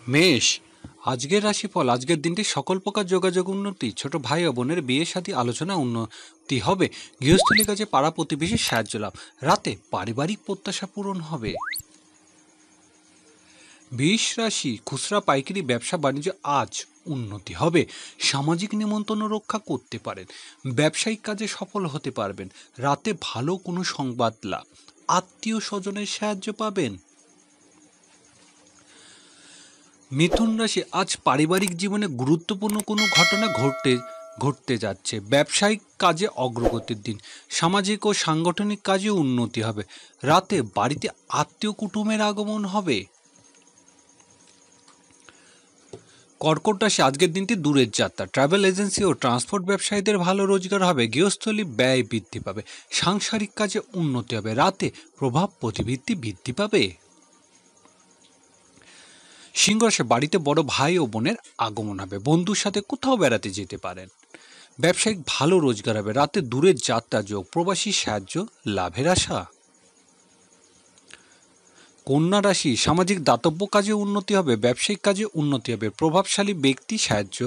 মেষ, আজকের রাশিফল। আজকের দিনটি সকল প্রকার যোগাযোগ উন্নতি, ছোট ভাই ও বোনের বিয়ে শাদী আলোচনা উন্নতি হবে, গৃহস্থলী কাজে পাড়া প্রতিবেশীর সাহায্য লাভ, রাতে পারিবারিক প্রত্যাশা পূরণ হবে। বৃষ রাশি, খুচরা পাইকারি ব্যবসা বাণিজ্য আজ উন্নতি হবে, সামাজিক নিমন্ত্রণ রক্ষা করতে পারেন, ব্যবসায়িক কাজে সফল হতে পারবেন, রাতে ভালো কোনো সংবাদ লাভ, আত্মীয় স্বজনের সাহায্য পাবেন। মিথুন রাশি, আজ পারিবারিক জীবনে গুরুত্বপূর্ণ কোনো ঘটনা ঘটতে যাচ্ছে, ব্যবসায়িক কাজে অগ্রগতির দিন, সামাজিক ও সাংগঠনিক কাজে উন্নতি হবে, রাতে বাড়িতে আত্মীয় কুটুমের আগমন হবে। কর্কট রাশি, আজকের দিনটি দূরের যাত্রা, ট্রাভেল এজেন্সি ও ট্রান্সপোর্ট ব্যবসায়ীদের ভালো রোজগার হবে, গৃহস্থলী ব্যয় বৃদ্ধি পাবে, সাংসারিক কাজে উন্নতি হবে, রাতে প্রভাব প্রতিবৃত্তি বৃদ্ধি পাবে। সিংহ রাশি, বাড়িতে বড় ভাই ও বোনের আগমন হবে, বন্ধুর সাথে কোথাও বেড়াতে যেতে পারেন, ব্যবসায়িক ভালো রোজগার হবে, রাতে দূরের যাত্রা যোগ, প্রবাসী সাহায্য লাভের আশা। কন্যা রাশি, সামাজিক দাতব্য কাজে উন্নতি হবে, ব্যবসায়িক কাজে উন্নতি হবে, প্রভাবশালী ব্যক্তি সাহায্য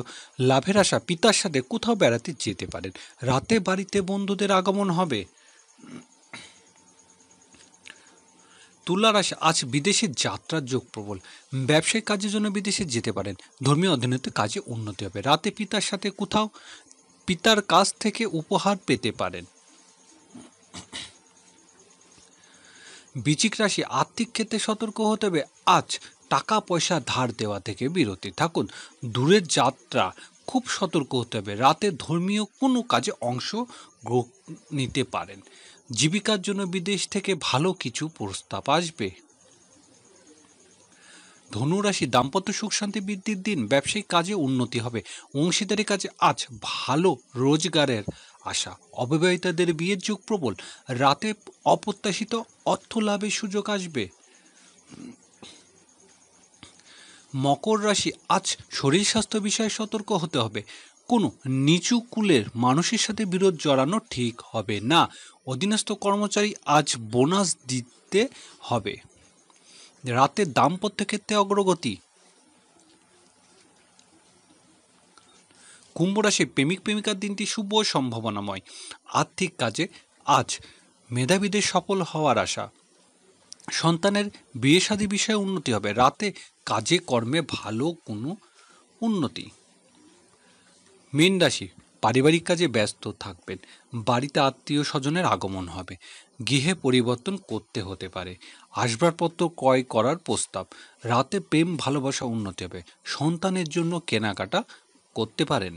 লাভের আশা, পিতার সাথে কোথাও বেড়াতে যেতে পারেন, রাতে বাড়িতে বন্ধুদের আগমন হবে। তুলা রাশি, আজ বিদেশে যাত্রার যোগ প্রবল, ব্যবসায়িক কাজের জন্য বিদেশে যেতে পারেন, ধর্মীয় অধীনতে কাজে উন্নতি হবে, রাতে পিতার সাথে কোথাও পিতার কাছ থেকে উপহার পেতে পারেন। বৃশ্চিক রাশি, আর্থিক ক্ষেত্রে সতর্ক হতে হবে, আজ টাকা পয়সা ধার দেওয়া থেকে বিরতি থাকুন, দূরের যাত্রা খুব সতর্ক হতে হবে, রাতে ধর্মীয় কোনো কাজে অংশ নিতে পারেন, জীবিকার জন্য বিদেশ থেকে ভালো কিছু প্রস্তাব আসবে। ধনুরাশি, দাম্পত্য সুখ শান্তি বৃদ্ধির দিন, ব্যবসায়িক কাজে উন্নতি হবে, অংশীদারি কাজে আজ ভালো রোজগারের আশা, অবিবাহিতাদের বিয়ের যোগ প্রবল, রাতে অপ্রত্যাশিত অর্থ লাভের সুযোগ আসবে। মকর রাশি, আজ শরীর স্বাস্থ্য বিষয়ে সতর্ক হতে হবে, কোনো নিচু কুলের মানুষের সাথে বিরোধ জড়ানো ঠিক হবে না, অধীনস্থ কর্মচারী আজ বোনাস দিতে হবে, রাতে দাম্পত্য ক্ষেত্রে অগ্রগতি। কুম্ভ রাশি, প্রেমিক প্রেমিকার দিনটি শুভ ও সম্ভাবনাময়, আর্থিক কাজে আজ মেধাবীদের সফল হওয়ার আশা, সন্তানের বিয়ে শাদী বিষয়ে উন্নতি হবে, রাতে কাজে কর্মে ভালো কোনো উন্নতি। মীন রাশি, পারিবারিক কাজে ব্যস্ত থাকবেন, বাড়িতে আত্মীয় স্বজনের আগমন হবে, গৃহে পরিবর্তন করতে হতে পারে, আসবাবপত্র ক্রয় করার প্রস্তাব, রাতে প্রেম ভালোবাসা উন্নতি হবে, সন্তানের জন্য কেনাকাটা করতে পারেন।